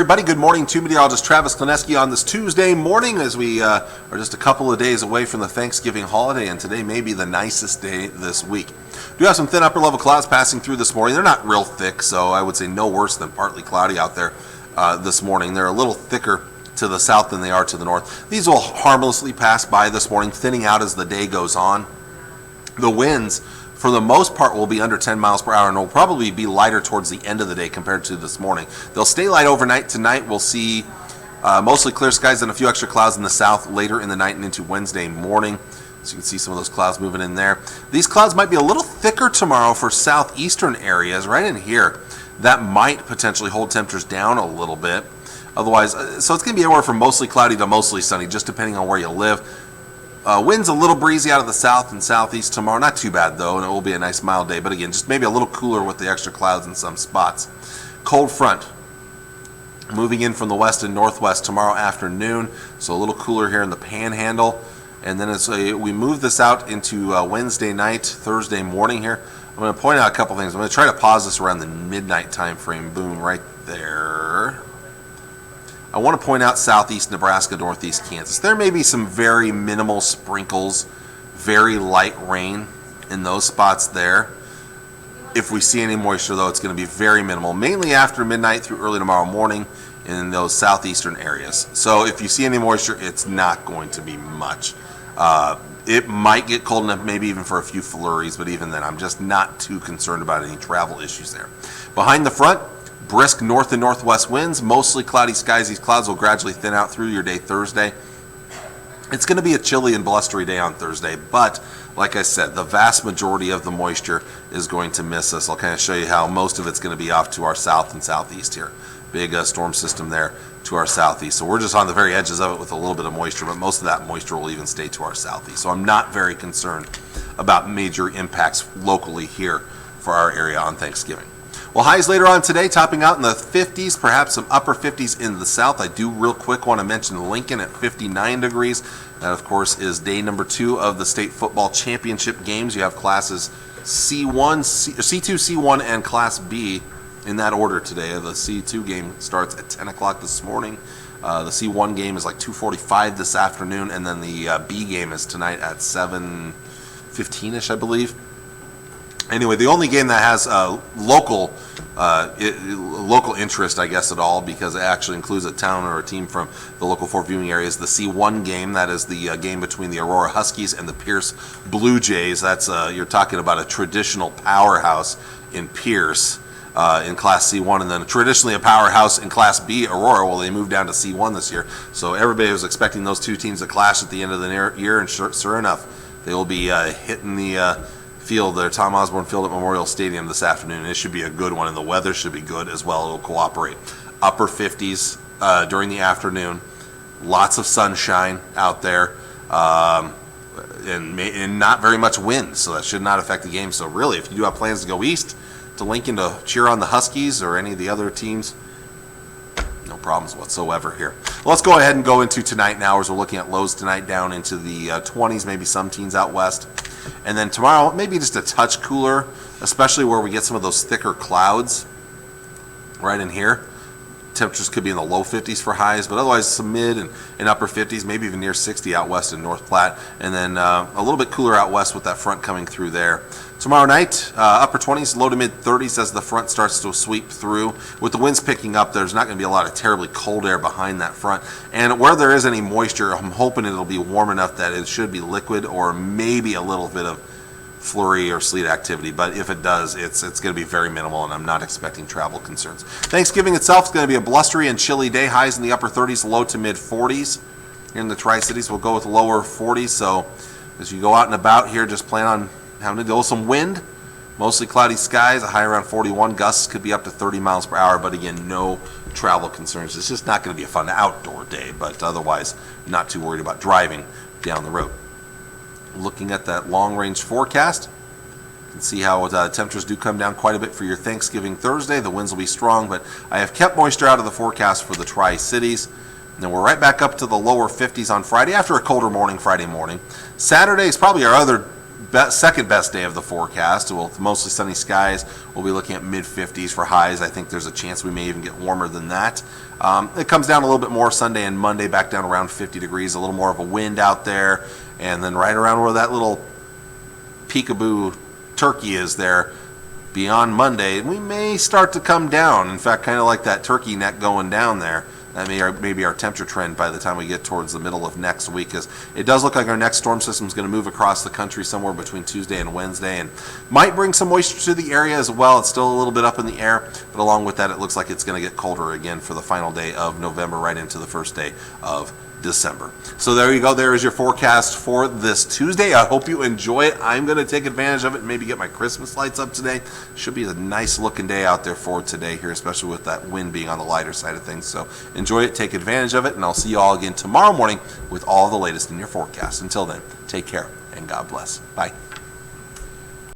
Everybody, good morning to meteorologist Travis Kleneski on this Tuesday morning as we are just a couple of days away from the Thanksgiving holiday, and today may be the nicest day this week. We do have some thin upper level clouds passing through this morning. They're not real thick, so I would say no worse than partly cloudy out there this morning. They're a little thicker to the south than they are to the north. These will harmlessly pass by this morning, thinning out as the day goes on. The winds, for the most part, will be under 10 miles per hour and will probably be lighter towards the end of the day compared to this morning. They'll stay light overnight. Tonight we'll see mostly clear skies and a few extra clouds in the south later in the night and into Wednesday morning. So you can see some of those clouds moving in there. These clouds might be a little thicker tomorrow for southeastern areas right in here. That might potentially hold temperatures down a little bit. Otherwise, so it's going to be anywhere from mostly cloudy to mostly sunny, just depending on where you live. Winds a little breezy out of the south and southeast tomorrow. Not too bad, though, and it will be a nice mild day. But again, just maybe a little cooler with the extra clouds in some spots. Cold front moving in from the west and northwest tomorrow afternoon. So a little cooler here in the panhandle. And then as we move this out into Wednesday night, Thursday morning here, I'm going to point out a couple things. I'm going to try to pause this around the midnight time frame. Boom, right there. I want to point out southeast Nebraska, northeast Kansas. There may be some very minimal sprinkles, very light rain in those spots there. If we see any moisture, though, it's going to be very minimal, mainly after midnight through early tomorrow morning in those southeastern areas. So if you see any moisture, it's not going to be much. It might get cold enough, maybe even for a few flurries, but even then, I'm just not too concerned about any travel issues there. Behind the front, brisk north and northwest winds, mostly cloudy skies. These clouds will gradually thin out through your day Thursday. It's going to be a chilly and blustery day on Thursday, but like I said, the vast majority of the moisture is going to miss us. I'll kind of show you how most of it's going to be off to our south and southeast here. Big storm system there to our southeast. So we're just on the very edges of it with a little bit of moisture, but most of that moisture will even stay to our southeast. So I'm not very concerned about major impacts locally here for our area on Thanksgiving. Well, highs later on today, topping out in the 50s, perhaps some upper 50s in the south. I do real quick want to mention Lincoln at 59 degrees. That, of course, is day number 2 of the state football championship games. You have classes C1, C2, C1, and Class B in that order today. The C2 game starts at 10 o'clock this morning. The C1 game is like 2:45 this afternoon, and then the B game is tonight at 7:15ish, I believe. Anyway, the only game that has local interest, I guess, at all, because it actually includes a town or a team from the local Fort viewing area, is the C1 game. That is the game between the Aurora Huskies and the Pierce Blue Jays. That's you're talking about a traditional powerhouse in Pierce in Class C1, and then traditionally a powerhouse in Class B, Aurora. Well, they moved down to C1 this year, so everybody was expecting those two teams to clash at the end of the year, and sure enough, they will be hitting the field there, Tom Osborne Field at Memorial Stadium this afternoon. It should be a good one, and the weather should be good as well. It'll cooperate. Upper 50s during the afternoon. Lots of sunshine out there, and not very much wind, so that should not affect the game. So really, if you do have plans to go east to Lincoln to cheer on the Huskies or any of the other teams, no problems whatsoever here. Well, let's go ahead and go into tonight now, as we're looking at lows tonight down into the 20s, maybe some teens out west. And then tomorrow, maybe just a touch cooler, especially where we get some of those thicker clouds right in here. Temperatures could be in the low 50s for highs, but otherwise some mid and upper 50s, maybe even near 60 out west in North Platte. And then a little bit cooler out west with that front coming through there. Tomorrow night, upper 20s, low to mid 30s as the front starts to sweep through. With the winds picking up, there's not going to be a lot of terribly cold air behind that front. And where there is any moisture, I'm hoping it'll be warm enough that it should be liquid or maybe a little bit of flurry or sleet activity. But if it does, it's going to be very minimal, and I'm not expecting travel concerns. Thanksgiving itself is going to be a blustery and chilly day. Highs in the upper 30s, low to mid 40s. Here in the Tri-Cities, we'll go with lower 40s. So as you go out and about here, just plan on having to deal with some wind, mostly cloudy skies, a high around 41. Gusts could be up to 30 miles per hour, but again, no travel concerns. It's just not going to be a fun outdoor day, but otherwise not too worried about driving down the road. Looking at that long-range forecast, you can see how temperatures do come down quite a bit for your Thanksgiving Thursday. The winds will be strong, but I have kept moisture out of the forecast for the Tri-Cities. And then we're right back up to the lower 50s on Friday after a colder morning Friday morning. Saturday is probably our other second best day of the forecast. Well, mostly sunny skies. We'll be looking at mid-50s for highs. I think there's a chance we may even get warmer than that. It comes down a little bit more Sunday and Monday, back down around 50 degrees, a little more of a wind out there. And then right around where that little peekaboo turkey is there, beyond Monday, we may start to come down. In fact, kind of like that turkey neck going down there. That may be our temperature trend by the time we get towards the middle of next week, because it does look like our next storm system is going to move across the country somewhere between Tuesday and Wednesday, and might bring some moisture to the area as well. It's still a little bit up in the air, but along with that, it looks like it's going to get colder again for the final day of November, right into the first day of December. So there you go. There is your forecast for this Tuesday. I hope you enjoy it. I'm going to take advantage of it and maybe get my Christmas lights up today. Should be a nice looking day out there for today here, especially with that wind being on the lighter side of things. So enjoy it, take advantage of it, and I'll see you all again tomorrow morning with all the latest in your forecast. Until then, take care and God bless. Bye.